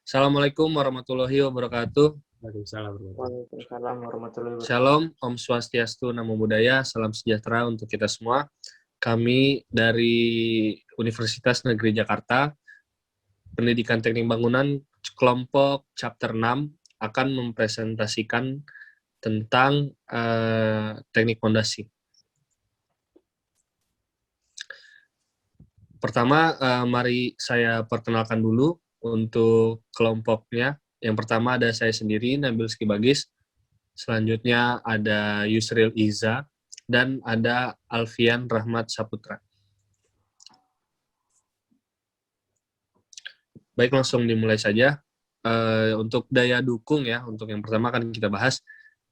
Assalamualaikum warahmatullahi wabarakatuh. Waalaikumsalam warahmatullahi wabarakatuh. Shalom, Om Swastiastu, Namo Buddhaya, salam sejahtera untuk kita semua. Kami dari Universitas Negeri Jakarta, Pendidikan Teknik Bangunan, kelompok chapter 6 akan mempresentasikan tentang teknik fondasi. Pertama, mari saya perkenalkan dulu untuk kelompoknya. Yang pertama ada saya sendiri, Nabil Skibagis. Selanjutnya ada Yusril Iza, dan ada Alfian Rahmat Saputra. Baik, langsung dimulai saja. Untuk daya dukung ya, untuk yang pertama akan kita bahas.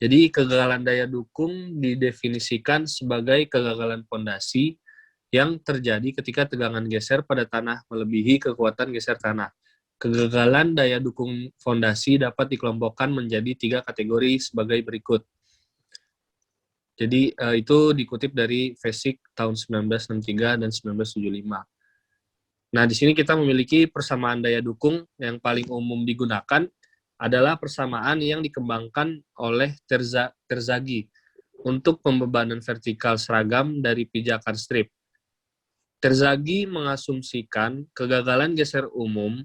Jadi kegagalan daya dukung didefinisikan sebagai kegagalan fondasi yang terjadi ketika tegangan geser pada tanah melebihi kekuatan geser tanah. Kegagalan daya dukung fondasi dapat dikelompokkan menjadi 3 kategori sebagai berikut. Jadi itu dikutip dari FESIC tahun 1963 dan 1975. Nah, di sini kita memiliki persamaan daya dukung yang paling umum digunakan adalah persamaan yang dikembangkan oleh Terzaghi untuk pembebanan vertikal seragam dari pijakan strip. Terzaghi mengasumsikan kegagalan geser umum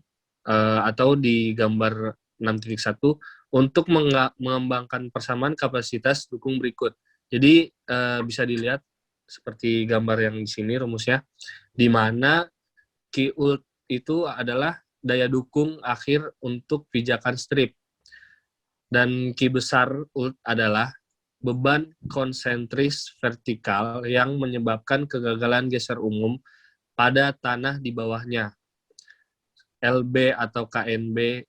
atau di gambar 6.1 untuk mengembangkan persamaan kapasitas dukung berikut. Jadi bisa dilihat seperti gambar yang di sini rumusnya, di mana Q ult itu adalah daya dukung akhir untuk pijakan strip, dan Q besar ult adalah beban konsentris vertikal yang menyebabkan kegagalan geser umum pada tanah di bawahnya. LB atau KNB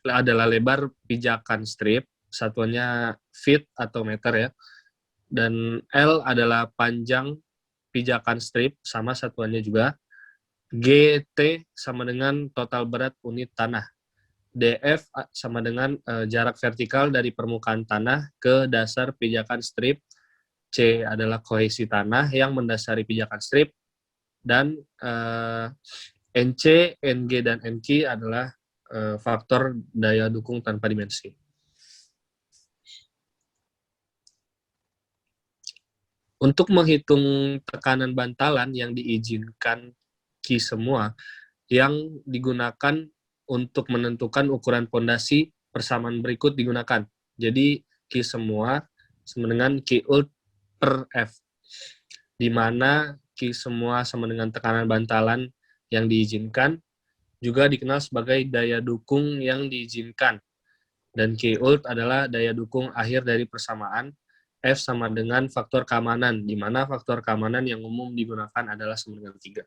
adalah lebar pijakan strip, satuannya feet atau meter ya, dan L adalah panjang pijakan strip, sama satuannya juga. GT sama dengan total berat unit tanah. DF sama dengan jarak vertikal dari permukaan tanah ke dasar pijakan strip. C adalah kohesi tanah yang mendasari pijakan strip. Dan NC, NG, dan NQ adalah faktor daya dukung tanpa dimensi. Untuk menghitung tekanan bantalan yang diizinkan Q semua, yang digunakan untuk menentukan ukuran fondasi, persamaan berikut digunakan. Jadi Q semua sama dengan Q ult per F, di mana Q semua sama dengan tekanan bantalan yang diizinkan, juga dikenal sebagai daya dukung yang diizinkan. Dan Q ult adalah daya dukung akhir dari persamaan. F sama dengan faktor keamanan, di mana faktor keamanan yang umum digunakan adalah sama dengan 3.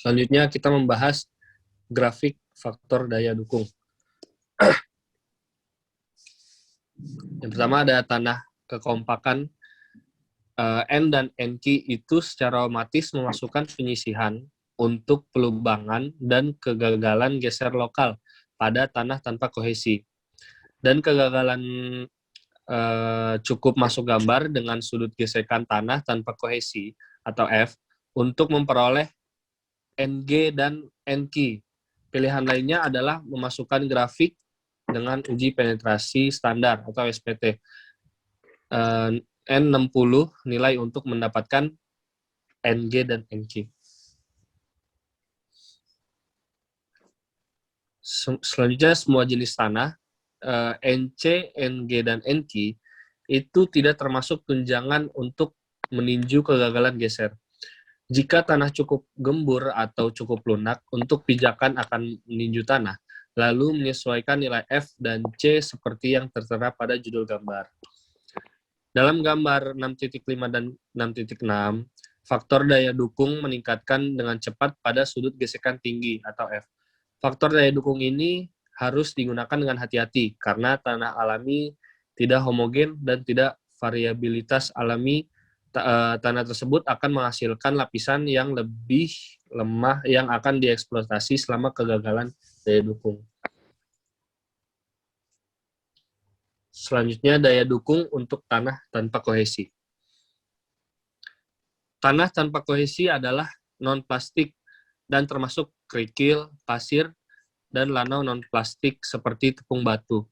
Selanjutnya kita membahas grafik faktor daya dukung. Yang pertama ada tanah kekompakan. N dan NQ itu secara otomatis memasukkan penyisihan untuk pelubangan dan kegagalan geser lokal pada tanah tanpa kohesi. Dan kegagalan cukup masuk gambar dengan sudut gesekan tanah tanpa kohesi atau F untuk memperoleh NG dan NQ. Pilihan lainnya adalah memasukkan grafik dengan uji penetrasi standar atau SPT. N60 nilai untuk mendapatkan NG dan NQ. Selanjutnya semua jenis tanah, NC, NG, dan NQ itu tidak termasuk tunjangan untuk meninju kegagalan geser. Jika tanah cukup gembur atau cukup lunak untuk pijakan akan meninju tanah, lalu menyesuaikan nilai F dan C seperti yang tertera pada judul gambar. Dalam gambar 6.5 dan 6.6, faktor daya dukung meningkatkan dengan cepat pada sudut gesekan tinggi atau F. Faktor daya dukung ini harus digunakan dengan hati-hati karena tanah alami tidak homogen dan tidak variabilitas alami. Tanah tersebut akan menghasilkan lapisan yang lebih lemah yang akan dieksploitasi selama kegagalan daya dukung. Selanjutnya daya dukung untuk tanah tanpa kohesi. Tanah tanpa kohesi adalah non-plastik dan termasuk kerikil, pasir, dan lanau non-plastik seperti tepung batu.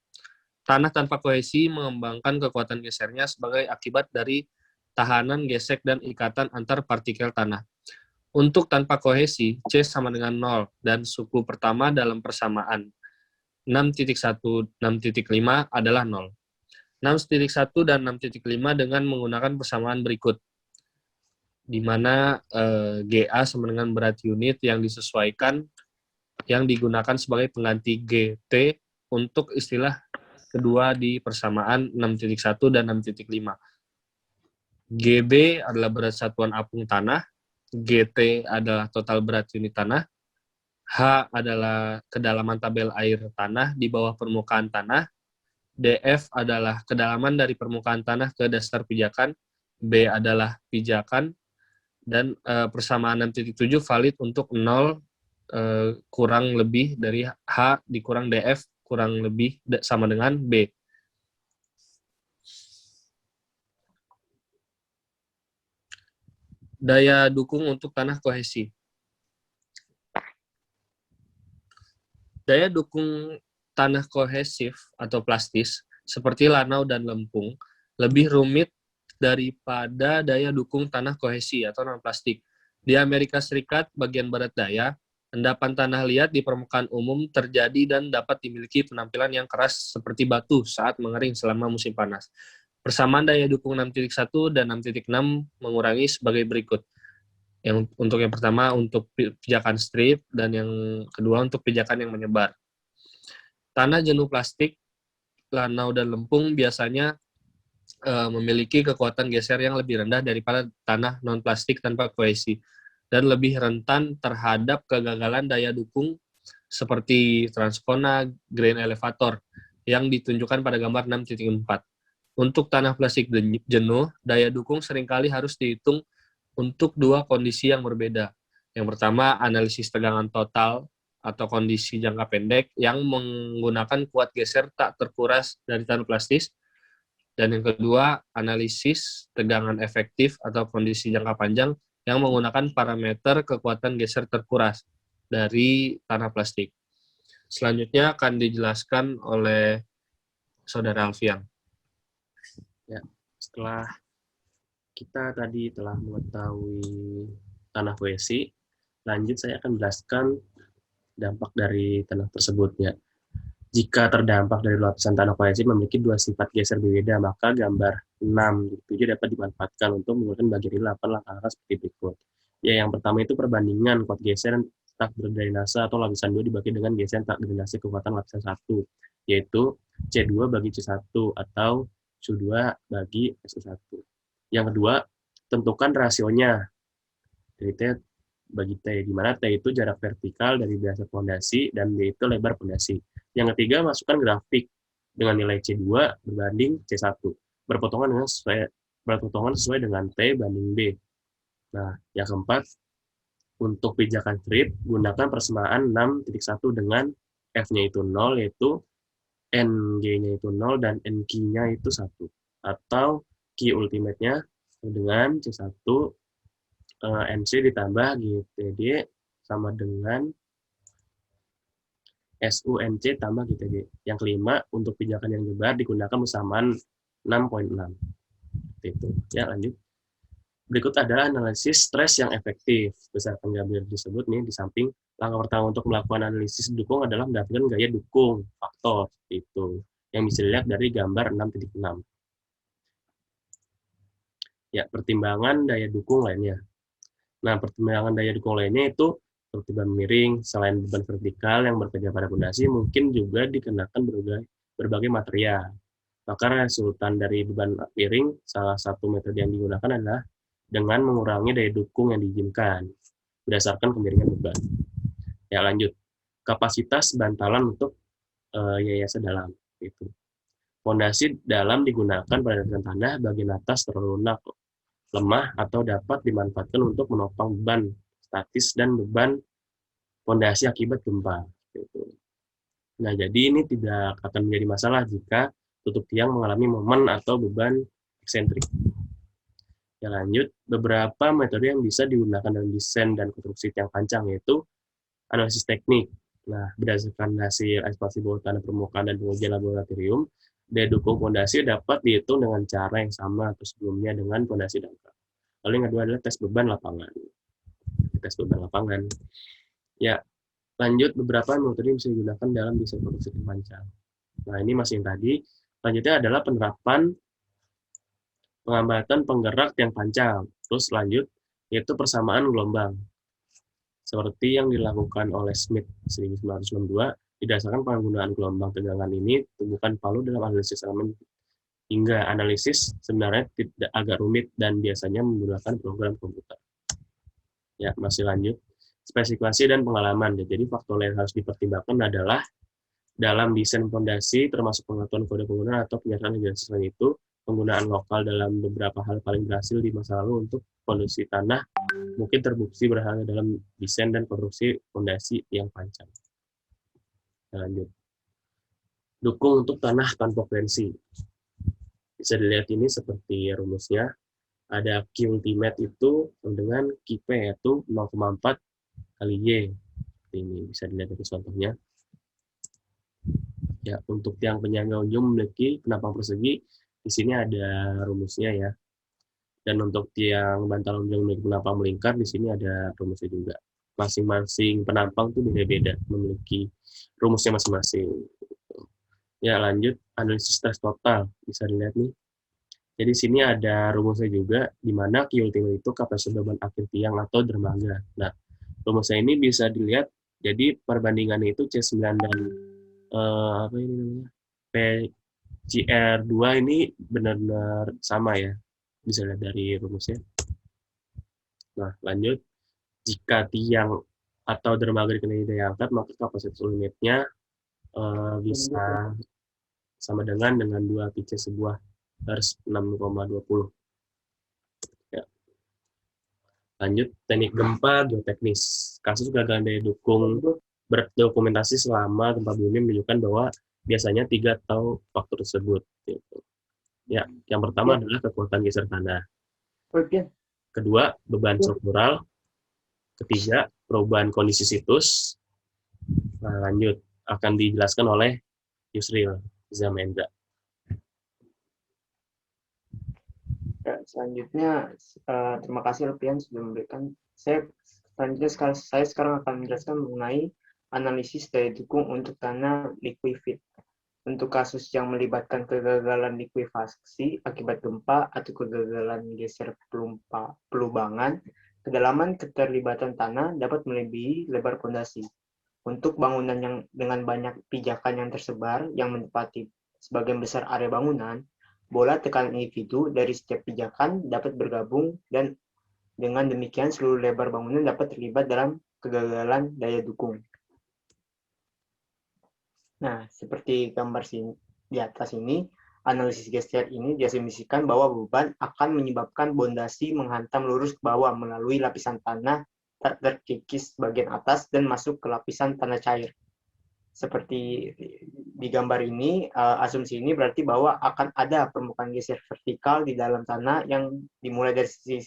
Tanah tanpa kohesi mengembangkan kekuatan gesernya sebagai akibat dari tahanan, gesek, dan ikatan antar partikel tanah. Untuk tanpa kohesi, C sama dengan 0, dan suku pertama dalam persamaan 6.1, 6.5 adalah 0. 6.1 dan 6.5 dengan menggunakan persamaan berikut, di mana GA sama dengan berat unit yang disesuaikan, yang digunakan sebagai pengganti GT untuk istilah kedua di persamaan 6.1 dan 6.5. GB adalah berat satuan apung tanah, GT adalah total berat unit tanah, H adalah kedalaman tabel air tanah di bawah permukaan tanah, DF adalah kedalaman dari permukaan tanah ke dasar pijakan, B adalah pijakan, dan persamaan 6.7 valid untuk 0 kurang lebih dari H dikurang DF kurang lebih sama dengan B. Daya dukung untuk tanah kohesi. Daya dukung tanah kohesif atau plastis seperti lanau dan lempung lebih rumit daripada daya dukung tanah kohesi atau non-plastik. Di Amerika Serikat, bagian barat daya, endapan tanah liat di permukaan umum terjadi dan dapat dimiliki penampilan yang keras seperti batu saat mengering selama musim panas. Persamaan daya dukung 6.1 dan 6.6 mengurangi sebagai berikut. Untuk yang pertama untuk pijakan strip, dan yang kedua untuk pijakan yang menyebar. Tanah jenuh plastik, lanau, dan lempung biasanya memiliki kekuatan geser yang lebih rendah daripada tanah non-plastik tanpa kohesi, dan lebih rentan terhadap kegagalan daya dukung seperti transpona grain elevator yang ditunjukkan pada gambar 6.4. Untuk tanah plastik jenuh, daya dukung seringkali harus dihitung untuk dua kondisi yang berbeda. Yang pertama, analisis tegangan total atau kondisi jangka pendek yang menggunakan kuat geser tak terkuras dari tanah plastis. Dan yang kedua, analisis tegangan efektif atau kondisi jangka panjang yang menggunakan parameter kekuatan geser terkuras dari tanah plastik. Selanjutnya akan dijelaskan oleh Saudara Alfian. Ya, setelah kita tadi telah mengetahui tanah kohesi, lanjut saya akan menjelaskan dampak dari tanah tersebut. Ya. Jika terdampak dari lapisan tanah kohesi memiliki dua sifat geser berbeda, maka gambar 6.7 dapat dimanfaatkan untuk menggunakan bagian 8 langkah-langkah seperti berikut. Ya, yang pertama itu perbandingan kuat geser tak berdrainase atau lapisan 2 dibagi dengan geser tak drainase kekuatan lapisan 1, yaitu C2 bagi C1 atau Su2 bagi Su1. Yang kedua, tentukan rasionya dari T bagi T, di mana T itu jarak vertikal dari dasar fondasi dan B itu lebar fondasi. Yang ketiga, masukkan grafik dengan nilai C2 berbanding C1, berpotongan sesuai dengan T banding B. Nah, yang keempat, untuk pijakan strip, gunakan persamaan 6.1 dengan F-nya itu 0, yaitu NG-nya itu 0 dan NQ-nya itu 1. Atau Q ultimate-nya dengan C1 NC ditambah GTD sama dengan SUNC tambah GTD. Yang kelima, untuk pijakan yang nyebar digunakan persamaan 6.6. Itu. Ya, lanjut. Berikut adalah analisis stres yang efektif. Berdasarkan gambar disebut nih di samping, langkah pertama untuk melakukan analisis dukung adalah mendapatkan gaya dukung faktor itu yang bisa dilihat dari gambar 6.6. Ya, pertimbangan daya dukung lainnya. Nah, pertimbangan daya dukung lainnya itu seperti beban miring, selain beban vertikal yang bekerja pada fondasi, mungkin juga dikenakan berbagai material. Maka resultan dari beban miring, salah satu metode yang digunakan adalah dengan mengurangi daya dukung yang diizinkan berdasarkan kemiringan beban. Ya, lanjut. Kapasitas bantalan untuk yayasan dalam. Itu. Fondasi dalam digunakan pada dasar tanah bagian atas terlalu lunak, lemah, atau dapat dimanfaatkan untuk menopang beban statis dan beban fondasi akibat gempa. Gitu. Nah, jadi ini tidak akan menjadi masalah jika tutup tiang mengalami momen atau beban eksentrik. Ya lanjut, beberapa metode yang bisa digunakan dalam desain dan konstruksi tiang pancang yaitu analisis teknik. Nah, berdasarkan hasil eksplorasi bawah tanah permukaan dan pengujian laboratorium, daya dukung fondasi dapat dihitung dengan cara yang sama atau sebelumnya dengan fondasi dangkal. Lalu yang kedua adalah tes beban lapangan. Tes beban lapangan. Ya, lanjut beberapa metode yang bisa digunakan dalam desain konstruksi tiang pancang. Nah, ini masih yang tadi. Selanjutnya adalah penerapan pengamatan penggerak tiang pancang. Terus lanjut, yaitu persamaan gelombang. Seperti yang dilakukan oleh Smith 1962, didasarkan penggunaan gelombang tegangan ini, tumbukan palu dalam analisis elemen hingga analisis sebenarnya tidak agak rumit dan biasanya menggunakan program komputer. Ya, masih lanjut. Spesifikasi dan pengalaman. Jadi faktor yang harus dipertimbangkan adalah dalam desain fondasi, termasuk pengetahuan kode penggunaan atau penyelesaian jenis selain itu, penggunaan lokal dalam beberapa hal paling berhasil di masa lalu untuk kondisi tanah mungkin terbukti berharga dalam desain dan konstruksi fondasi yang pancang. Lanjut. Dukung untuk tanah tanpa tensi. Bisa dilihat ini seperti rumusnya. Ada Q ultimate itu dengan Qp yaitu 0,4 kali Y. Ini bisa dilihat dari contohnya. Ya, untuk tiang penyangga ujung memiliki penampang persegi, di sini ada rumusnya ya. Dan untuk tiang bantalan ujung memiliki penampang melingkar, di sini ada rumusnya juga. Masing-masing penampang itu beda-beda, memiliki rumusnya masing-masing. Ya, lanjut analisis tes total. Bisa dilihat nih. Jadi sini ada rumusnya juga, di mana Q ultimate itu kapasitas beban akhir tiang atau dermaga. Nah, rumusnya ini bisa dilihat, jadi perbandingannya itu C9 dan apa ini namanya? PCR2 ini benar-benar sama ya. Bisa lihat dari rumusnya. Nah, lanjut. Jika tiang atau dermaga dikenai daya angkat, maka kapasitas limitnya bisa sama dengan 2 PC sebuah harus 6,20. Ya. Lanjut, teknik gempa geoteknis. Kasus gagalan daya dukung berdokumentasi selama gempa bumi menunjukkan bahwa biasanya 3 atau faktor tersebut. Gitu. Ya, yang pertama adalah kekuatan geser tanah. Kedua, beban struktural. Ketiga, perubahan kondisi situs. Nah, lanjut, akan dijelaskan oleh Yusril Zamendra. Selanjutnya, terima kasih Rupian sudah memberikan. Saya sekarang akan menjelaskan mengenai analisis daya dukung untuk tanah liquefied. Untuk kasus yang melibatkan kegagalan likuifaksi akibat gempa atau kegagalan geser pelubangan, kedalaman keterlibatan tanah dapat melebihi lebar fondasi. Untuk bangunan yang dengan banyak pijakan yang tersebar yang menempati sebagian besar area bangunan, bola tekanan individu dari setiap pijakan dapat bergabung dan dengan demikian seluruh lebar bangunan dapat terlibat dalam kegagalan daya dukung. Nah, seperti gambar di atas ini, analisis geser ini diasumsikan bahwa beban akan menyebabkan pondasi menghantam lurus ke bawah melalui lapisan tanah terkikis bagian atas dan masuk ke lapisan tanah cair. Seperti di gambar ini, asumsi ini berarti bahwa akan ada permukaan geser vertikal di dalam tanah yang dimulai dari sisi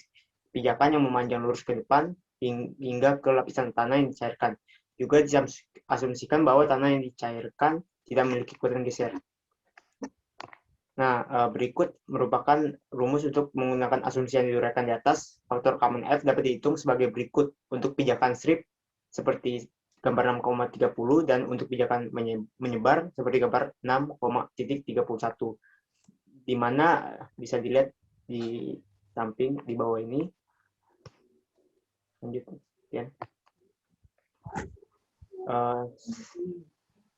pijakan yang memanjang lurus ke depan hingga ke lapisan tanah yang dicairkan. Juga diasumsikan bahwa tanah yang dicairkan tidak memiliki kekuatan geser. Nah, berikut merupakan rumus untuk menggunakan asumsi yang diuraikan di atas. Faktor common F dapat dihitung sebagai berikut untuk pijakan strip seperti gambar 6,30 dan untuk pijakan menyebar seperti gambar 6,31, di mana bisa dilihat di samping di bawah ini. Lanjut, ya.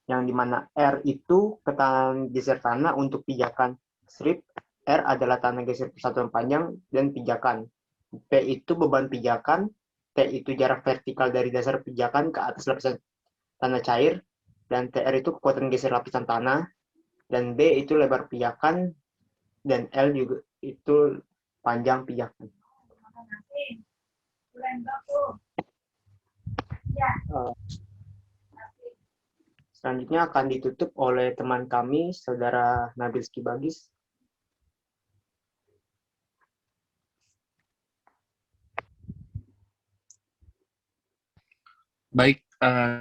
Yang dimana R itu ketegangan geser tanah untuk pijakan strip, R adalah tanah geser persatuan panjang dan pijakan, P itu beban pijakan, T itu jarak vertikal dari dasar pijakan ke atas lapisan tanah cair, dan TR itu kekuatan geser lapisan tanah, dan B itu lebar pijakan, dan L juga itu panjang pijakan. Selanjutnya akan ditutup oleh teman kami, Saudara Nabil Skibagis. Baik,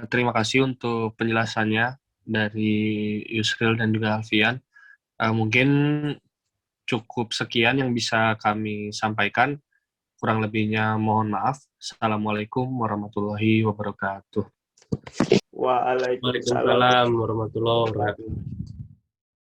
terima kasih untuk penjelasannya dari Yusril dan juga Alfian. Mungkin cukup sekian yang bisa kami sampaikan. Kurang lebihnya mohon maaf. Assalamualaikum warahmatullahi wabarakatuh. Waalaikumsalam. Waalaikumsalam warahmatullahi wabarakatuh.